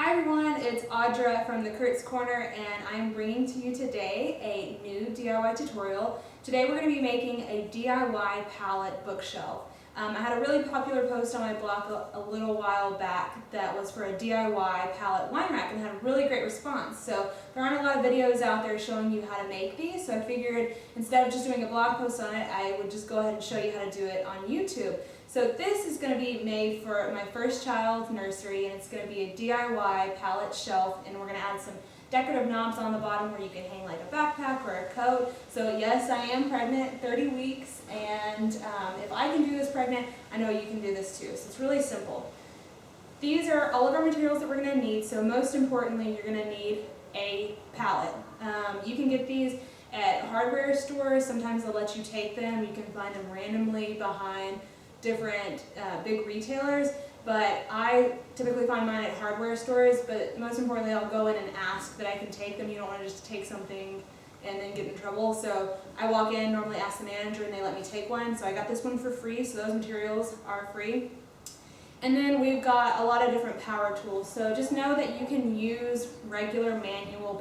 Hi everyone, it's Audra from the Kurt's Corner, and I'm bringing to you today a new DIY tutorial. Today we're going to be making a DIY pallet bookshelf. I had a really popular post on my blog a little while back that was for a DIY pallet wine rack and had a really great response. So there aren't a lot of videos out there showing you how to make these, so I figured instead of just doing a blog post on it, I would just go ahead and show you how to do it on YouTube. So this is going to be made for my first child's nursery, and it's going to be a DIY pallet shelf, and we're going to add some decorative knobs on the bottom where you can hang like a backpack or a coat. So yes, I am pregnant, 30 weeks, and if I can do this pregnant, I know you can do this too. So it's really simple. These are all of our materials that we're going to need. So most importantly, you're going to need a pallet. You can get these at hardware stores. Sometimes they'll let you take them. You can find them randomly behind different big retailers, but I typically find mine at hardware stores. But most importantly, I'll go in and ask that I can take them. You don't want to just take something and then get in trouble. So I walk in, normally ask the manager, and they let me take one. So I got this one for free, so those materials are free. And then we've got a lot of different power tools. So just know that you can use regular manual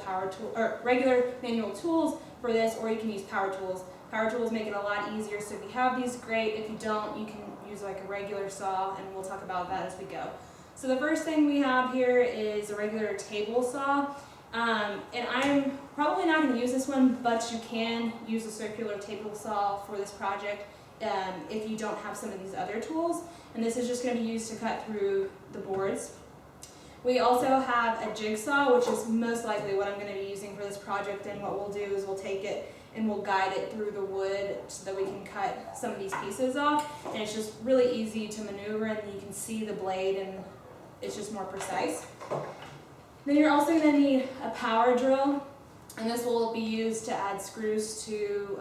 tools for this, or you can use power tools. Power tools make it a lot easier, so if you have these, great. If you don't, you can use like a regular saw, and we'll talk about that as we go. So the first thing we have here is a regular table saw. And I'm probably not going to use this one, but you can use a circular table saw for this project if you don't have some of these other tools. And this is just going to be used to cut through the boards. We also have a jigsaw, which is most likely what I'm going to be using for this project, and what we'll do is we'll take it and we'll guide it through the wood so that we can cut some of these pieces off. And it's just really easy to maneuver, and you can see the blade, and it's just more precise. Then you're also going to need a power drill, and this will be used to add screws to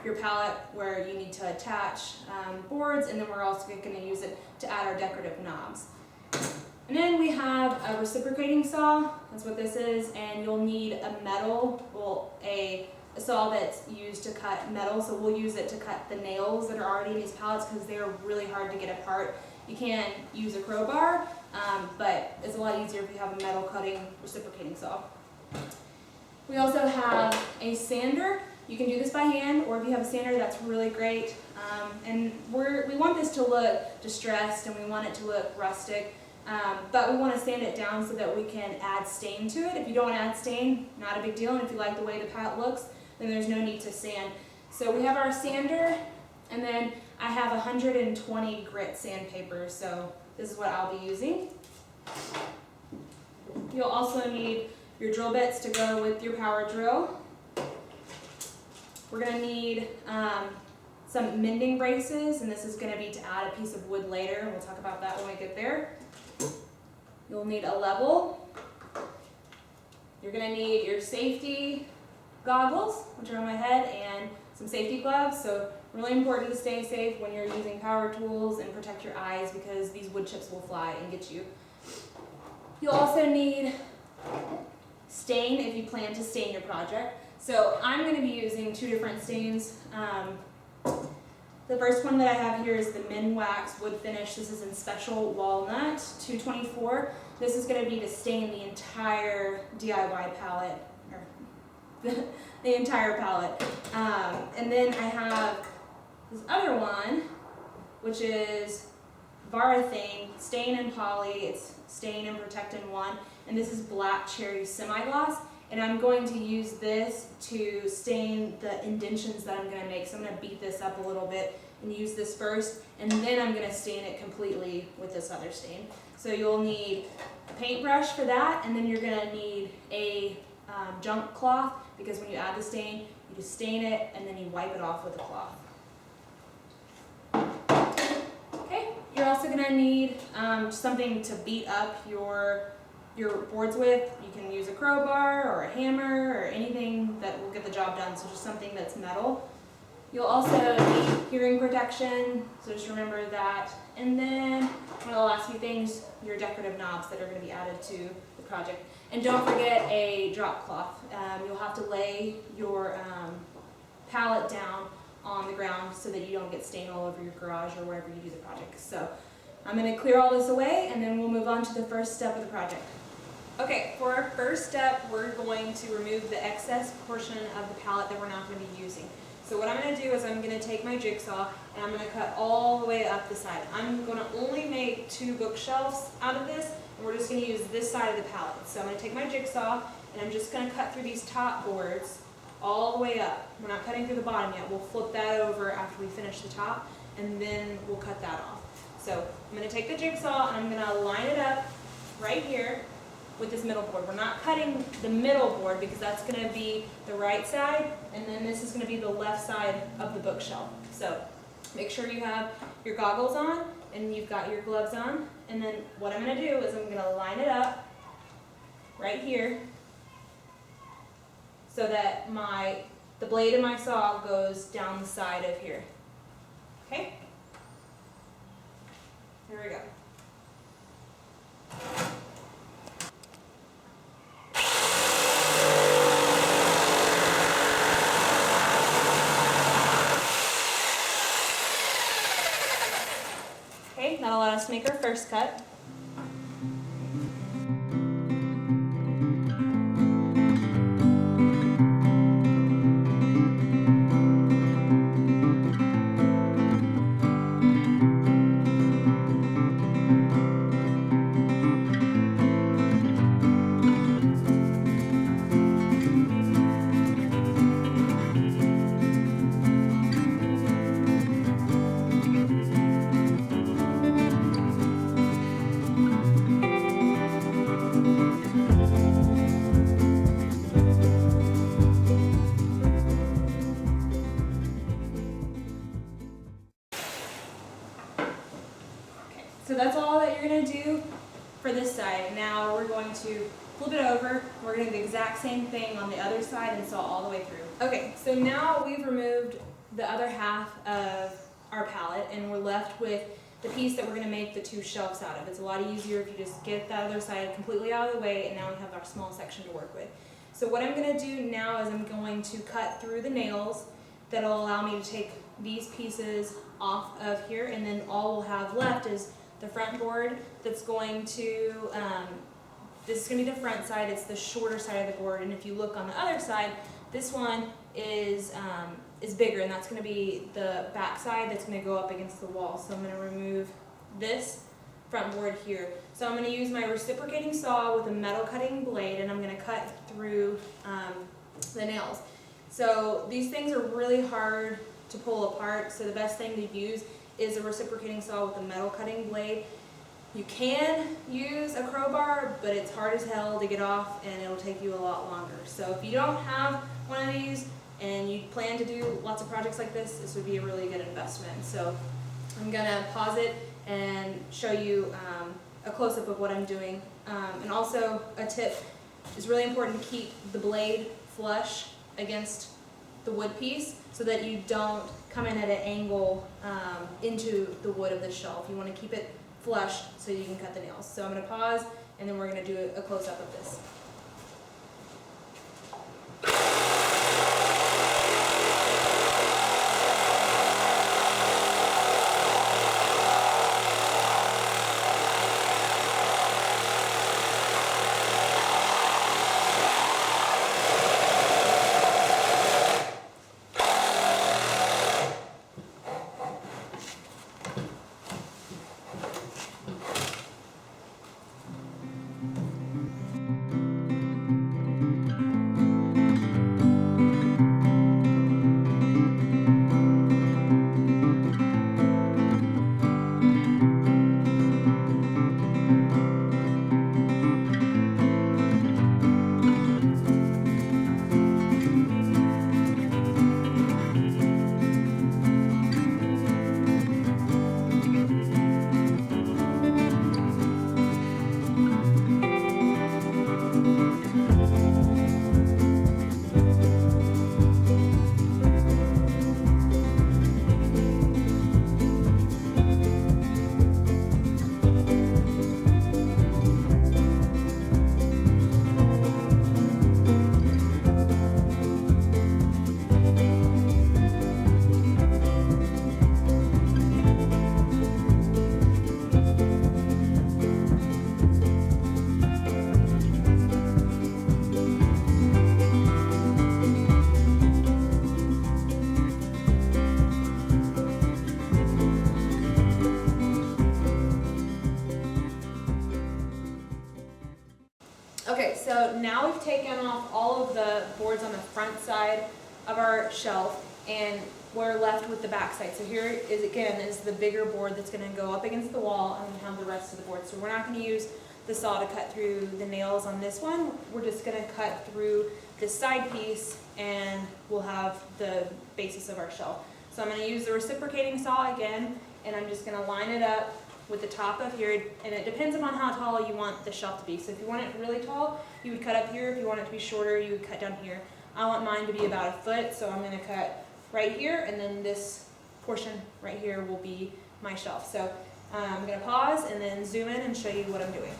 your pallet where you need to attach boards, and then we're also going to use it to add our decorative knobs. And then we have a reciprocating saw. That's what this is, and you'll need a a saw that's used to cut metal. So we'll use it to cut the nails that are already in these pallets because they're really hard to get apart. You can use a crowbar, but it's a lot easier if you have a metal cutting reciprocating saw. We also have a sander. You can do this by hand, or if you have a sander, that's really great. And we want this to look distressed, and we want it to look rustic. But we want to sand it down so that we can add stain to it. If you don't add stain, not a big deal. And if you like the way the palette looks, then there's no need to sand. So we have our sander, and then I have 120 grit sandpaper. So this is what I'll be using. You'll also need your drill bits to go with your power drill. We're going to need some mending braces, and this is going to be to add a piece of wood later, and we'll talk about that when we get there. You'll need a level. You're going to need your safety goggles, which are on my head, and some safety gloves. So really important to stay safe when you're using power tools and protect your eyes, because these wood chips will fly and get you. You'll also need stain if you plan to stain your project. So I'm going to be using two different stains. The first one that I have here is the Min Wax Wood Finish. This is in Special Walnut 224. This is going to be to stain the entire DIY palette, or the entire palette. And then I have this other one, which is Varathane Stain and Poly. It's Stain and Protect in one. And this is Black Cherry Semi-Gloss. And I'm going to use this to stain the indentions that I'm going to make. So I'm going to beat this up a little bit and use this first, and then I'm going to stain it completely with this other stain. So you'll need a paintbrush for that, and then you're going to need a junk cloth, because when you add the stain, you just stain it and then you wipe it off with a cloth. Okay, you're also going to need something to beat up your boards with. You can use a crowbar or a hammer or anything that will get the job done, so just something that's metal. You'll also need hearing protection, so just remember that. And then one of the last few things, your decorative knobs that are going to be added to the project. And don't forget a drop cloth. You'll have to lay your palette down on the ground so that you don't get stain all over your garage or wherever you do the project. So I'm going to clear all this away, and then we'll move on to the first step of the project. Okay, for our first step, we're going to remove the excess portion of the pallet that we're not going to be using. So what I'm going to do is I'm going to take my jigsaw and I'm going to cut all the way up the side. I'm going to only make 2 bookshelves out of this, and we're just going to use this side of the pallet. So I'm going to take my jigsaw and I'm just going to cut through these top boards all the way up. We're not cutting through the bottom yet. We'll flip that over after we finish the top, and then we'll cut that off. So I'm going to take the jigsaw and I'm going to line it up right here with this middle board. We're not cutting the middle board because that's going to be the right side, and then this is going to be the left side of the bookshelf. So make sure you have your goggles on and you've got your gloves on, and then what I'm going to do is I'm going to line it up right here so that the blade of my saw goes down the side of here. Okay? Here we go. Okay, that'll let us make our first cut. So that's all that you're going to do for this side. Now we're going to flip it over. We're going to do the exact same thing on the other side and saw all the way through. Okay, so now we've removed the other half of our pallet and we're left with the piece that we're going to make the 2 shelves out of. It's a lot easier if you just get that other side completely out of the way, and now we have our small section to work with. So what I'm going to do now is I'm going to cut through the nails that'll allow me to take these pieces off of here, and then all we'll have left is the front board that's going to, this is going to be the front side, it's the shorter side of the board, and if you look on the other side, this one is bigger, and that's going to be the back side that's going to go up against the wall. So I'm going to remove this front board here. So I'm going to use my reciprocating saw with a metal cutting blade, and I'm going to cut through the nails. So these things are really hard to pull apart, so the best thing to use is a reciprocating saw with a metal cutting blade. You can use a crowbar, but it's hard as hell to get off and it'll take you a lot longer. So if you don't have one of these and you plan to do lots of projects like this would be a really good investment. So I'm gonna pause it and show you a close-up of what I'm doing. And also a tip, it's really important to keep the blade flush against the wood piece so that you don't come in at an angle into the wood of the shelf. You want to keep it flush so you can cut the nails. So I'm going to pause and then we're going to do a close-up of this. so now we've taken off all of the boards on the front side of our shelf, and we're left with the back side. So here is, again, is the bigger board that's going to go up against the wall, and we have the rest of the board. So we're not going to use the saw to cut through the nails on this one. We're just going to cut through this side piece, and we'll have the basis of our shelf. So I'm going to use the reciprocating saw again, and I'm just going to line it up with the top of here, and it depends upon how tall you want the shelf to be. So if you want it really tall, you would cut up here. If you want it to be shorter, you would cut down here. I want mine to be about 1 foot, so I'm going to cut right here, and then this portion right here will be my shelf. So I'm going to pause and then zoom in and show you what I'm doing.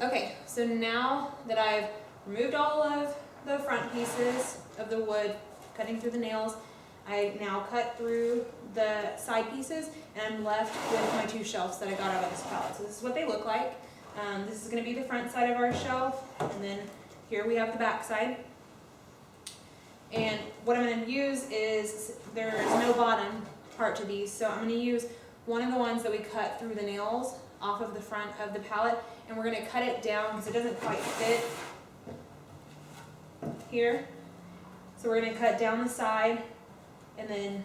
Okay, so now that I've removed all of the front pieces of the wood, cutting through the nails, I now cut through the side pieces, and I'm left with my 2 shelves that I got out of this pallet. So this is what they look like. This is going to be the front side of our shelf, and then here we have the back side. And what I'm going to use is, there is no bottom part to these, so I'm going to use one of the ones that we cut through the nails off of the front of the pallet, and we're going to cut it down because it doesn't quite fit here. So we're going to cut down the side and then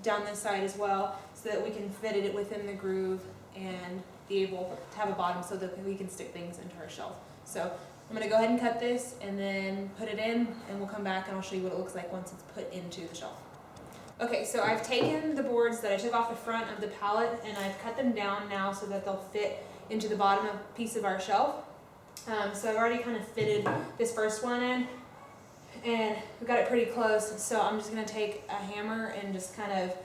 down this side as well, so that we can fit it within the groove and be able to have a bottom so that we can stick things into our shelf. So I'm going to go ahead and cut this and then put it in, and we'll come back and I'll show you what it looks like once it's put into the shelf. Okay, so I've taken the boards that I took off the front of the pallet, and I've cut them down now so that they'll fit into the bottom piece of our shelf. So I've already kind of fitted this first one in, and we got it pretty close, so I'm just going to take a hammer and just kind of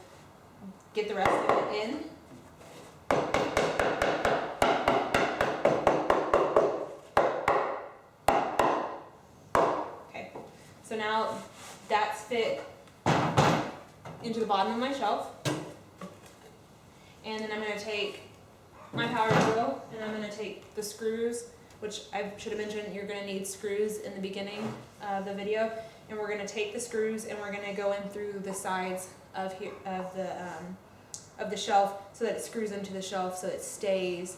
get the rest of it in. Okay, so now that's fit into the bottom of my shelf, and then I'm going to take my power drill, and I'm going to take the screws, which I should have mentioned you're going to need screws in the beginning of the video, and we're going to take the screws and we're going to go in through the sides of here of the shelf, so that it screws into the shelf so it stays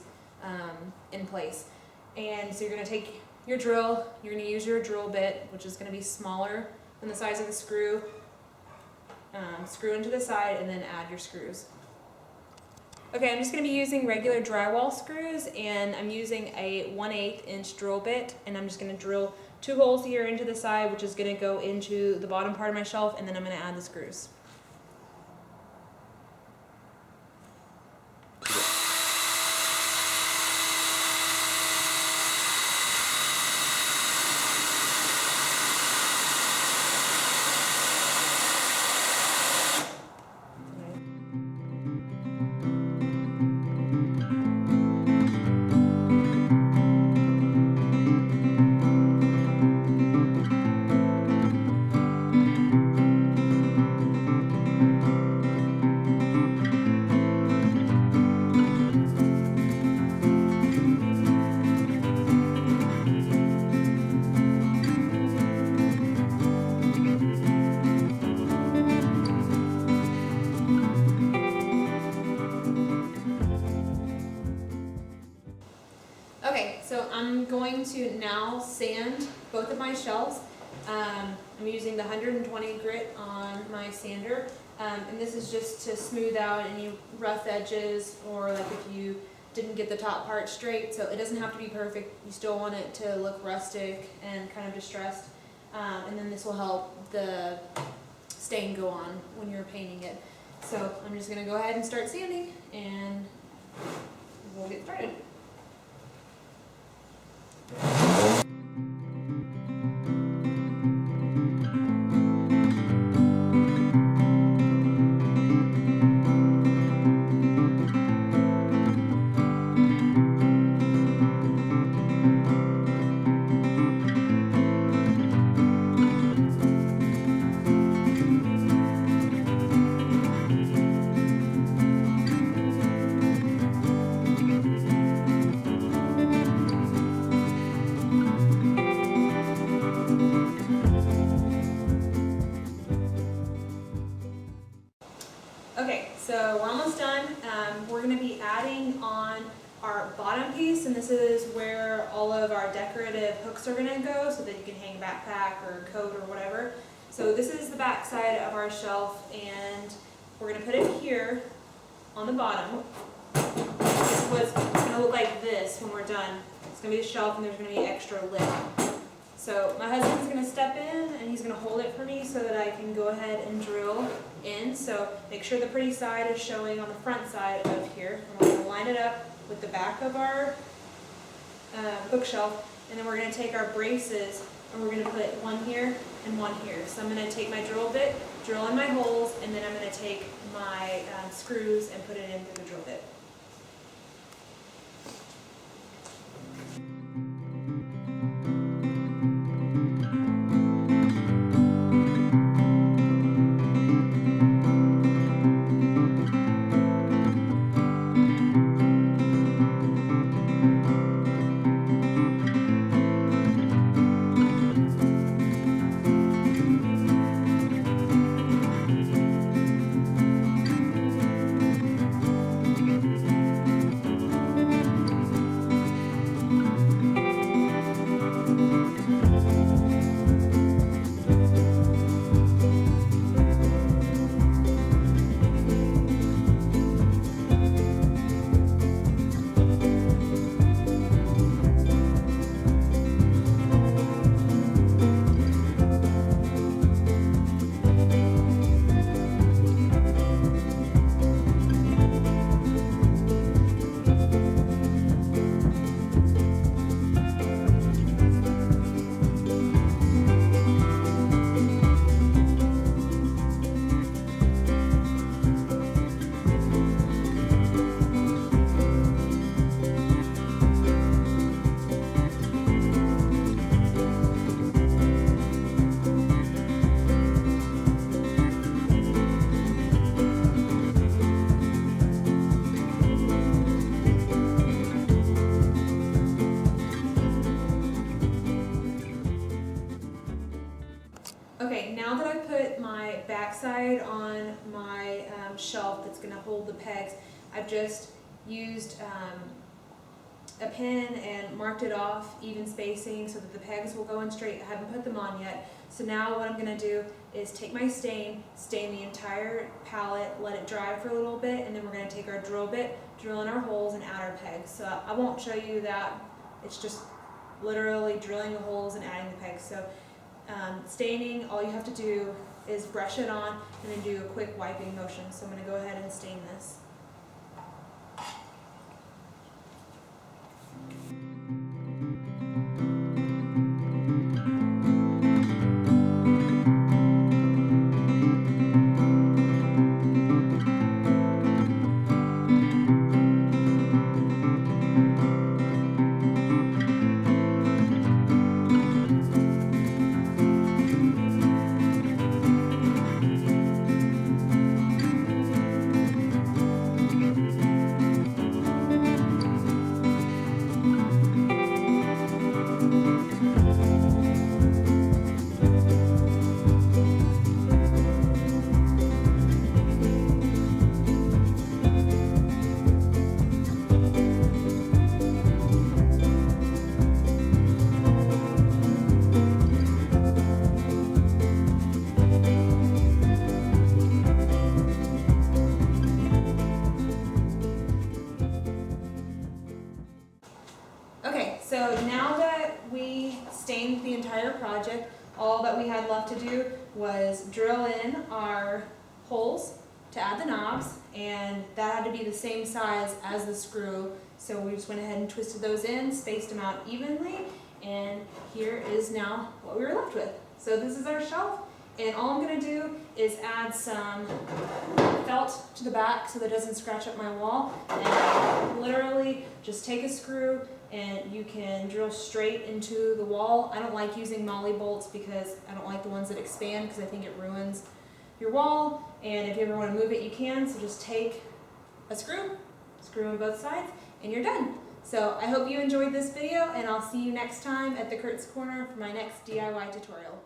in place. And so you're going to take your drill, you're going to use your drill bit, which is going to be smaller than the size of the screw. Screw into the side and then add your screws. Okay, I'm just going to be using regular drywall screws, and I'm using a 1/8 inch drill bit, and I'm just going to drill 2 holes here into the side, which is going to go into the bottom part of my shelf, and then I'm going to add the screws. going to now sand both of my shelves. I'm using the 120 grit on my sander, and this is just to smooth out any rough edges, or like if you didn't get the top part straight. So it doesn't have to be perfect. You still want it to look rustic and kind of distressed. And then this will help the stain go on when you're painting it. So I'm just going to go ahead and start sanding, and we'll get started. Okay, so we're almost done. We're going to be adding on our bottom piece, and this is where all of our decorative hooks are going to go so that you can hang a backpack or a coat or whatever. So this is the back side of our shelf, and we're going to put it here on the bottom. This is what's going to look like this when we're done. It's going to be the shelf, and there's going to be extra lid. So my husband's going to step in, and he's going to hold it for me so that I can go ahead and drill in. So make sure the pretty side is showing on the front side of here. And we're going to line it up with the back of our bookshelf, and then we're going to take our braces and we're going to put one here and one here. So I'm going to take my drill bit, drill in my holes, and then I'm going to take my screws and put it in through the drill bit. Okay, now that I've put my backside on my shelf that's going to hold the pegs, I've just used a pen and marked it off even spacing so that the pegs will go in straight. I haven't put them on yet. So now what I'm going to do is take my stain the entire palette, let it dry for a little bit, and then we're going to take our drill bit, drill in our holes, and add our pegs. So I won't show you that. It's just literally drilling the holes and adding the pegs. So staining, all you have to do is brush it on and then do a quick wiping motion. So I'm going to go ahead and stain this. all that we had left to do was drill in our holes to add the knobs, and that had to be the same size as the screw. So we just went ahead and twisted those in, spaced them out evenly, and here is now what we were left with. So this is our shelf, and all I'm gonna do is add some felt to the back so that it doesn't scratch up my wall, and literally just take a screw and you can drill straight into the wall. I don't like using molly bolts because I don't like the ones that expand because I think it ruins your wall, and if you ever want to move it you can, so just take a screw on both sides, and you're done. So I hope you enjoyed this video, and I'll see you next time at the Kurt's Corner for my next DIY tutorial.